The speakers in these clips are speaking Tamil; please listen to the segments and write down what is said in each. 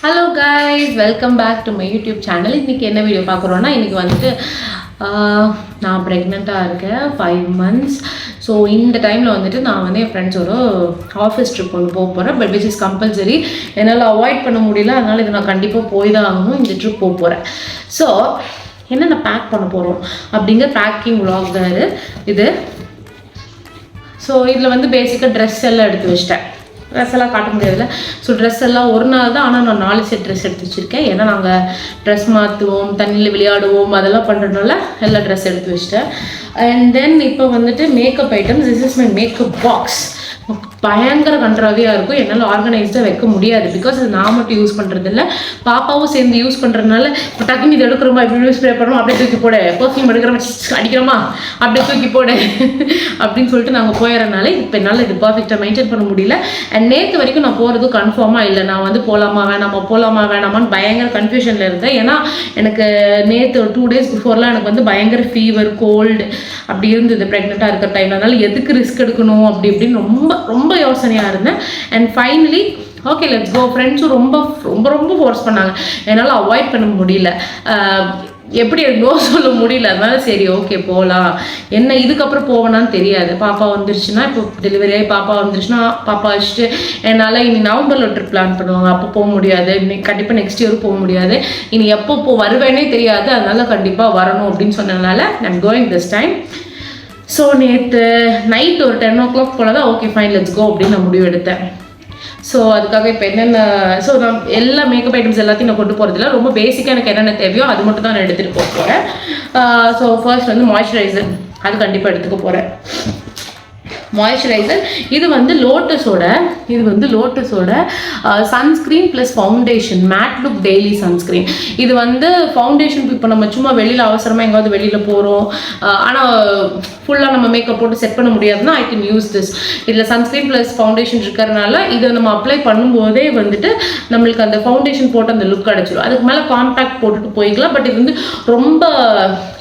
Hello guys, welcome back to my YouTube channel. இன்றைக்கி என்ன வீடியோ பார்க்குறோன்னா, இன்றைக்கி வந்துட்டு நான் ப்ரெக்னெண்ட்டாக இருக்கேன் 5 months. ஸோ இந்த டைமில் வந்துட்டு நான் வந்து என் ஃப்ரெண்ட்ஸோட ஆஃபீஸ் ட்ரிப் ஒன்று போக போகிறேன். But which is compulsory. என்னால் அவாய்ட் பண்ண முடியல, அதனால் இது நான் கண்டிப்பாக போய் தான் ஆகணும். இந்த ட்ரிப் போக போகிறேன். ஸோ என்னென்ன பேக் பண்ண போகிறோம் அப்படிங்கிற பேக்கிங் vlog தான் இது. ஸோ இதில் வந்து பேசிக்காக ட்ரெஸ் எல்லாம் எடுத்து வச்சிட்டேன். ட்ரெஸ் எல்லாம் காட்ட முடியாதுல்ல. ஸோ ட்ரெஸ் எல்லாம் ஒரு நாள் தான், ஆனால் நான் 4 செட் ட்ரெஸ் எடுத்து வச்சுருக்கேன். ஏன்னா நாங்கள் ட்ரெஸ் மாற்றுவோம், தண்ணியில் விளையாடுவோம், அதெல்லாம் பண்ணுறதுனால எல்லா ட்ரெஸ் எடுத்து வச்சிட்டேன். அண்ட் தென் இப்போ வந்துட்டு makeup items. This is my makeup box. பயங்கர கண்ட்ராவியாக இருக்கும். என்னால் ஆர்கனைஸ்டாக வைக்க முடியாது. பிகாஸ் அது நான் மட்டும் யூஸ் பண்ணுறது இல்லை, பாப்பாவும் சேர்ந்து யூஸ் பண்ணுறதுனால இப்போ டக்குனு இது எடுக்கிறோமா, இப்படி ஸ்ப்ரே பண்ணுறோம், அப்படியே தூக்கி போட, பர்ஃப்யூம் எடுக்கிறோமா, அடிக்கிறோமா, அப்படியே தூக்கி போட அப்படின்னு சொல்லிட்டு நாங்கள் போயிடறனால இப்போ என்னால் இது பர்ஃபெக்டாக மெயின்டைன் பண்ண முடியல. அண்ட் நேற்று வரைக்கும் நான் போகிறது கன்ஃபார்மாக இல்லை. நான் வந்து போகலாமா வேணாமான்னு பயங்கர கன்ஃபியூஷனில் இருந்தேன். ஏன்னா எனக்கு நேற்று ஒரு 2 days பிஃபோர்லாம் எனக்கு வந்து பயங்கர ஃபீவர், கோல்டு அப்படி இருந்தது ப்ரெக்னெண்ட்டாக இருக்கிற டைமில். அதனால் எதுக்கு ரிஸ்க் எடுக்கணும் அப்படி இப்படின்னு ரொம்ப யோசனையாக இருந்தேன். And finally okay let's go. ஃப்ரெண்ட்ஸும் ரொம்ப ஃபோர்ஸ் பண்ணாங்க. என்னால் அவாய்ட் பண்ண முடியல, எப்படி நோ சொல்ல முடியல. அதனால சரி ஓகே போகலாம். என்ன இதுக்கப்புறம் போவேனான்னு தெரியாது. பாப்பா வந்துருச்சுன்னா, இப்போ டெலிவரி ஆகி பாப்பா வந்துருச்சுன்னா பாப்பா வச்சுட்டு என்னால் இனி நவம்பரில் ட்ரிப் பிளான் பண்ணுவாங்க, அப்போ போக முடியாது. இன்னைக்கு கண்டிப்பாக நெக்ஸ்ட் இயர் போக முடியாது. இனி எப்போ வருவேனே தெரியாது. அதனால கண்டிப்பாக வரணும் அப்படின்னு சொன்னதுனால I'm going this time. So நேற்று நைட் ஒரு 10 o'clock போல தான் ஓகே ஃபைன் லெட்ஸ் கோ அப்படின்னு நான் முடிவு எடுத்தேன். ஸோ அதுக்காக இப்போ என்னென்ன, ஸோ நான் எல்லா மேக்கப் ஐட்டம்ஸ் எல்லாத்தையும் நான் கொண்டு போகிறதில்ல. ரொம்ப பேசிக்காக எனக்கு என்னென்ன தேவையோ அது மட்டும் தான் நான் எடுத்துகிட்டு போக போகிறேன். ஸோ ஃபர்ஸ்ட் வந்து மாய்ஸ்சரைசர், அது கண்டிப்பாக எடுத்துக்க போகிறேன். மாய்ஸ்சரைசர் இது வந்து லோட்டஸோட sunscreen plus foundation, matte look daily sunscreen. இது வந்து ஃபவுண்டேஷன் இப்போ நம்ம சும்மா வெளியில் அவசரமாக எங்கேயாவது வெளியில் போகிறோம், ஆனால் ஃபுல்லாக நம்ம மேக்கப் போட்டு செட் பண்ண முடியாதுன்னா ஐ கேன் யூஸ் திஸ். இதில் சன்ஸ்க்ரீன் ப்ளஸ் ஃபவுண்டேஷன் இருக்கிறதுனால இதை நம்ம அப்ளை பண்ணும்போதே வந்துட்டு நம்மளுக்கு அந்த ஃபவுண்டேஷன் போட்டு அந்த லுக் கிடச்சிடும். அதுக்கு மேலே காம்பேக்ட் போட்டுட்டு போய்க்கலாம். பட் இது வந்து ரொம்ப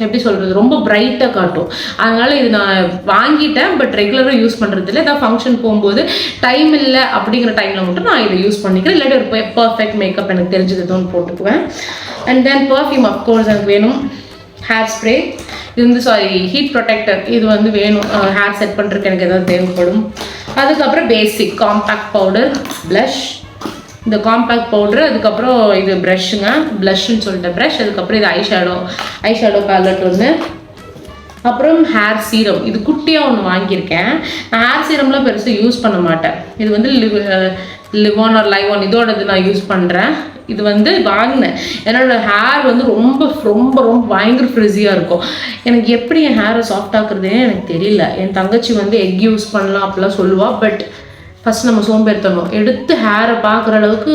எப்படி சொல்கிறது, ரொம்ப பிரைட்டாக காட்டும். அதனால் இது நான் வாங்கிட்டேன், பட் ரெகுலராக யூஸ் பண்ணுறது இல்லை. ஏதாவது ஃபங்க்ஷன் போகும்போது டைம் இல்லை அப்படிங்கிற டைமில் மட்டும் நான் இதை யூஸ் பண்ணிக்கிறேன். இல்லாட்டி ஒரு பர்ஃபெக்ட் மேக்கப் எனக்கு தெரிஞ்சதுன்னு போட்டுக்குவேன். அண்ட் தென் பர்ஃப்யூம் அஃப்கோர்ஸ் எனக்கு வேணும். ஹேர் ஸ்ப்ரே இது வந்து ஹீட் ப்ரொடெக்டர் இது வந்து வேணும். ஹேர் செட் பண்ணுறதுக்கு எனக்கு எதாவது தேவைப்படும். அதுக்கப்புறம் பேசிக் காம்பேக்ட் பவுடர், ப்ளஷ், இந்த காம்பேக்ட் பவுடரு, அதுக்கப்புறம் இது ப்ரஷ்ஷுங்க, ப்ளஷ்ன்னு சொல்லிட்டு ப்ரஷ். அதுக்கப்புறம் இது ஐஷேடோ பேலட் ஒன்று. அப்புறம் ஹேர் சீரம், இது குட்டியாக ஒன்று வாங்கியிருக்கேன். நான் ஹேர் சீரம்லாம் பெருசாக யூஸ் பண்ண மாட்டேன். இது வந்து லிவான் ஆர் லைவான் இதோடது நான் யூஸ் பண்ணுறேன். இது வந்து வாங்கினேன். என்னோடய ஹேர் வந்து ரொம்ப பயங்கர ஃப்ரிஸியாக இருக்கும். எனக்கு எப்படி என் ஹேரை சாஃப்ட் ஆக்குறதுனே எனக்கு தெரியல. என் தங்கச்சி வந்து எக் யூஸ் பண்ணலாம் அப்படிலாம் சொல்லுவாள். பட் ஃபஸ்ட் நம்ம சோம்பேறித்தனம் எடுத்து ஹேரை பார்க்குற அளவுக்கு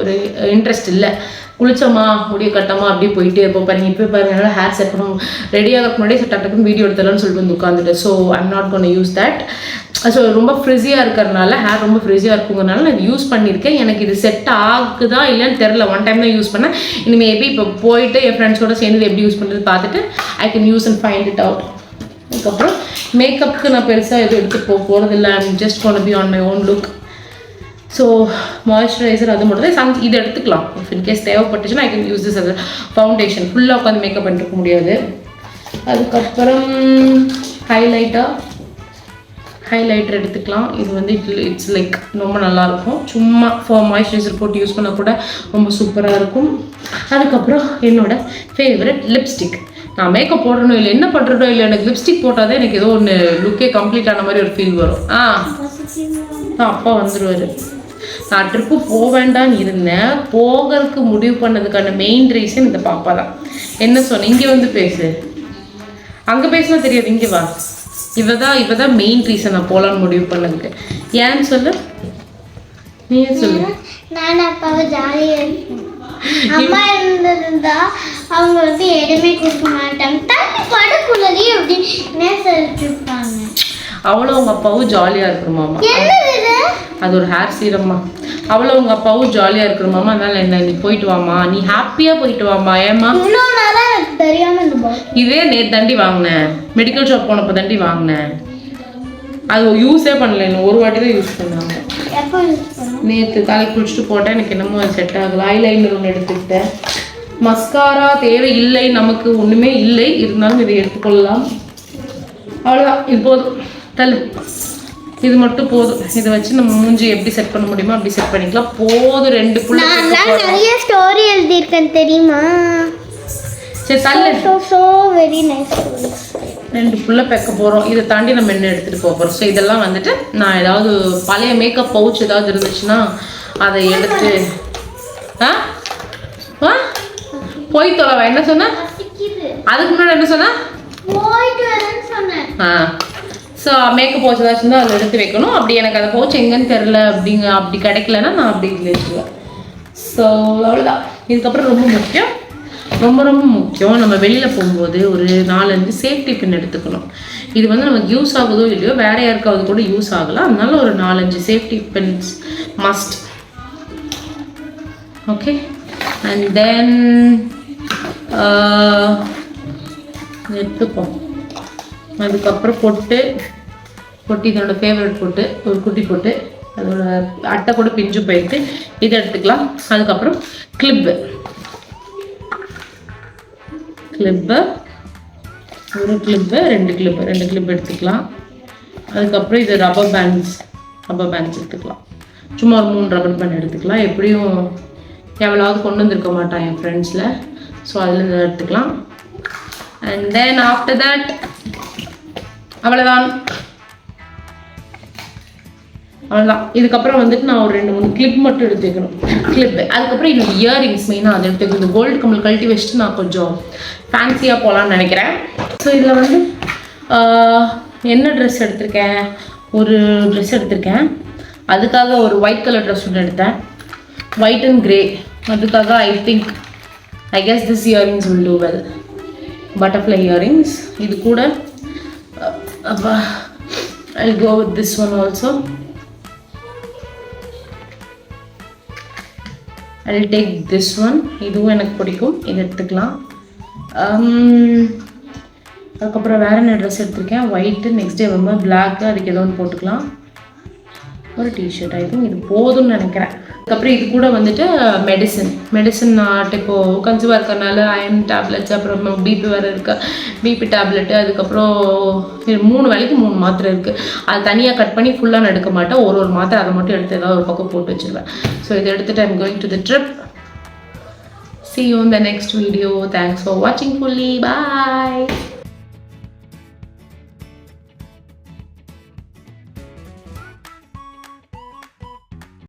ஒரு இன்ட்ரெஸ்ட் இல்லை. குளிச்சோமா, முடிய கட்டமா அப்படியே போயிட்டே இருப்போம். பாருங்க இப்போ பாருங்க, என்னால் ஹேர் செட் பண்ணணும், ரெடியாக முன்னாடியே செட் ஆகிட்டு வீடியோ எடுத்துடலாம்னு சொல்லிட்டு வந்து உட்காந்துட்டு. So I'm not cone use that. So ரொம்ப ஃப்ரிஸியாக இருக்கிறதுனால, ஹேர் ரொம்ப ஃப்ரிஸியாக இருக்குங்கிறனால நான் யூஸ் பண்ணியிருக்கேன். எனக்கு இது செட் ஆகுதா இல்லைன்னு தெரில. 1 time தான் யூஸ் பண்ணேன். இனிமேல் மேபி இப்போ போயிட்டு என் ஃப்ரெண்ட்ஸோட சேர்ந்து எப்படி யூஸ் பண்ணுறது பார்த்துட்டு I can use and find it out. அதுக்கப்புறம் மேக்கப்புக்கு நான் பெருசாக எதுவும் எடுத்து போகிறதில்ல. I'm just gonna be on my own look. So moisturiser அது மட்டும் தான். இது எடுத்துக்கலாம் இஃப் இன்கேஸ் தேவைப்பட்டுச்சுன்னா ஐ கேன் யூஸ் திஸ் அது ஃபவுண்டேஷன். ஃபுல்லாக உட்காந்து மேக்கப் பண்ணிருக்க முடியாது. அதுக்கப்புறம் ஹைலைட்டர் எடுத்துக்கலாம். இது வந்து இட்ஸ் லைக் ரொம்ப நல்லாயிருக்கும். சும்மா மாய்ஸ்சரைசர் போட்டு யூஸ் பண்ணால் கூட ரொம்ப சூப்பராக இருக்கும். அதுக்கப்புறம் என்னோட ஃபேவரட் லிப்ஸ்டிக். நான் மேக்கப் போடணும் இல்லை என்ன பண்ணுறதோ இல்லை, எனக்கு லிப்ஸ்டிக் போட்டால் தான் எனக்கு ஏதோ ஒன்று லுக்கே கம்ப்ளீட் ஆன மாதிரி ஒரு ஃபீல் வரும். அப்பா வந்துடுவார். நான் ட்ரிப்பு போக வேண்டான்னு இருந்தேன். போகிறதுக்கு முடிவு பண்ணதுக்கான மெயின் ரீசன் இந்த பாப்பா தான். என்ன சொன்ன, இங்கே வந்து பேசு, அங்கே பேசினா தெரியாது, இங்கே வா. இவ தான் மெயின் ரீசன் நான் போகலான்னு முடிவு பண்ணதுக்கு. ஏன்னு சொல்லு, நீயே சொல்லு. நான் அப்பாவை ஜாலியாக அம்மா இருந்திருந்தா அவங்க வந்து எதுவுமே கொடுக்க மாட்டாங்க. தண்ணி படக்குள்ளதே அப்படின்னு சொல்லிட்டுருப்பாங்க. அவ்வளோ உங்கள் அப்பாவும் ஜாலியாக இருக்கணுமாமா. அது ஒரு ஹேர் சீரம்மா. அவ்வளோ உங்கள் அப்பாவும் ஜாலியாக இருக்கணுமாமா. அதனால என்ன, நீ போயிட்டு வாமா, நீ ஹாப்பியாக போயிட்டு வாமா. ஏமா தெரியாமல் இதே நேற்று தாண்டி வாங்கினேன், மெடிக்கல் ஷாப் போனப்போ தாண்டி வாங்கினேன். அது யூஸே பண்ணல, இன்னும் ஒரு வாட்டி தான் யூஸ் பண்ணாங்க. எப்போ யூஸ் பண்ணோம்? நேற்று தலைக்கு குளிச்சுட்டு போட்டேன், எனக்கு என்னமோ செட் ஆகலை. ஐலைனர் ஒன்று எடுத்துக்கிட்டேன். மஸ்காரா தேவை இல்லை, நமக்கு ஒன்றுமே இல்லை, இருந்தாலும் இதை எடுத்துக்கொள்ளலாம். அவ்வளோதான், இது போதும். தள்ளு, இது மட்டும் போதும். இதை வச்சு நம்ம மூஞ்சி எப்படி செட் பண்ண முடியுமோ அப்படி செட் பண்ணிக்கலாம். போதும். 2 புள்ள நிறைய ஸ்டோரி எழுதியிருக்கேன் தெரியுமா? சரி தள்ளு. So very nice. 2 புள்ள பெக்க போகிறோம். இதை தாண்டி நம்ம என்ன எடுத்துகிட்டு போக போகிறோம். ஸோ இதெல்லாம் வந்துட்டு நான் ஏதாவது பழைய மேக்கப் பவுச் ஏதாவது இருந்துச்சுன்னா அதை எடுத்து போய் தொலைவா. என்ன சொன்ன? அதுக்கு முன்னாடி என்ன சொன்ன? போயிட்டு வரேன்னு சொன்னேன். ஸோ மேக்கப் பவுச் ஏதாச்சும் தான் அதை எடுத்து வைக்கணும். அப்படி எனக்கு அந்த பவுச் எங்கன்னு தெரில அப்படி கிடைக்கலன்னா நான் அப்படி வச்சுக்குவேன். ஸோ அவ்வளோதான். இதுக்கப்புறம் ரொம்ப முக்கியம் நம்ம வெளியில் போகும்போது ஒரு 4-5 சேஃப்டி பின் எடுத்துக்கணும். இது வந்து நமக்கு யூஸ் ஆகுதோ இல்லையோ, வேற யாருக்காவது கூட யூஸ் ஆகலாம். அதனால ஒரு 4-5 safety pins must. Okay. And then எடுத்துப்போம். அதுக்கப்புறம் பொட்டு இதோட ஃபேவரட் பொட்டு, ஒரு குட்டி பொட்டு, அதோட அட்டை கூட பிஞ்சு போயிட்டு இதை எடுத்துக்கலாம். அதுக்கப்புறம் கிளிப்பு, ஒரு கிளிப்பு 2 கிளிப் எடுத்துக்கலாம். அதுக்கப்புறம் இது ரப்பர் பேண்ட்ஸ் எடுத்துக்கலாம். சும்மா ஒரு 3 ரப்பர் பேண்ட் எடுத்துக்கலாம். எப்படியும் எவ்வளோவது கொண்டு வந்திருக்க மாட்டான் என் ஃப்ரெண்ட்ஸில். ஸோ அதில் எடுத்துக்கலாம். அண்ட் தென் ஆஃப்டர் தட் அவ்வளோதான். இதுக்கப்புறம் வந்துட்டு நான் ஒரு 2-3 கிளிப் மட்டும் எடுத்துக்கணும். அதுக்கப்புறம் இன்னும் இயரிங்ஸ் மெயினாக அதை எடுத்துக்கணும். இந்த கோல்டு கம்மல் கழட்டி வச்சுட்டு நான் கொஞ்சம் ஃபேன்சியாக போகலான்னு நினைக்கிறேன். ஸோ இதில் வந்து என்ன ட்ரெஸ் எடுத்திருக்கேன்? ஒரு ட்ரெஸ் எடுத்திருக்கேன். அதுக்காக ஒரு ஒயிட் கலர் ட்ரெஸ் ஒன்று எடுத்தேன், ஒயிட் அண்ட் கிரே. அதுக்காக I guess this earrings will do well. Butterfly earrings. இது கூட I'll go with this one also. I'll take this one. இதுவும் எனக்கு பிடிக்கும், இது எடுத்துக்கலாம். அதுக்கப்புறம் வேறு என்ன ட்ரெஸ் எடுத்திருக்கேன்? ஒயிட்டு, நெக்ஸ்ட் டே ரொம்ப பிளாக்கு, அதுக்கு ஏதோ ஒன்று போட்டுக்கலாம். ஒரு டிஷர்ட். ஐ திங்க் இது போதும்னு நினைக்கிறேன். அதுக்கப்புறம் இது கூட வந்துட்டு மெடிசன் நாட்டு இப்போது கன்சீவாக இருக்கிறனால அயன் டேப்லெட்ஸ், அப்புறம் பிபி வேறு இருக்குது, பிபி டேப்லெட்டு, அதுக்கப்புறம் 3 வேளைக்கு 3 மாத்திரை இருக்குது. அது தனியாக கட் பண்ணி ஃபுல்லாக நான் எடுக்க மாட்டேன். ஒரு மாத்திரை அதை மட்டும் எடுத்து ஏதாவது ஒரு பக்கம் போட்டு வச்சுருவேன். ஸோ இதை எடுத்துகிட்டு I'm going to the trip. See you in the next video. Thanks for watching fully. Bye.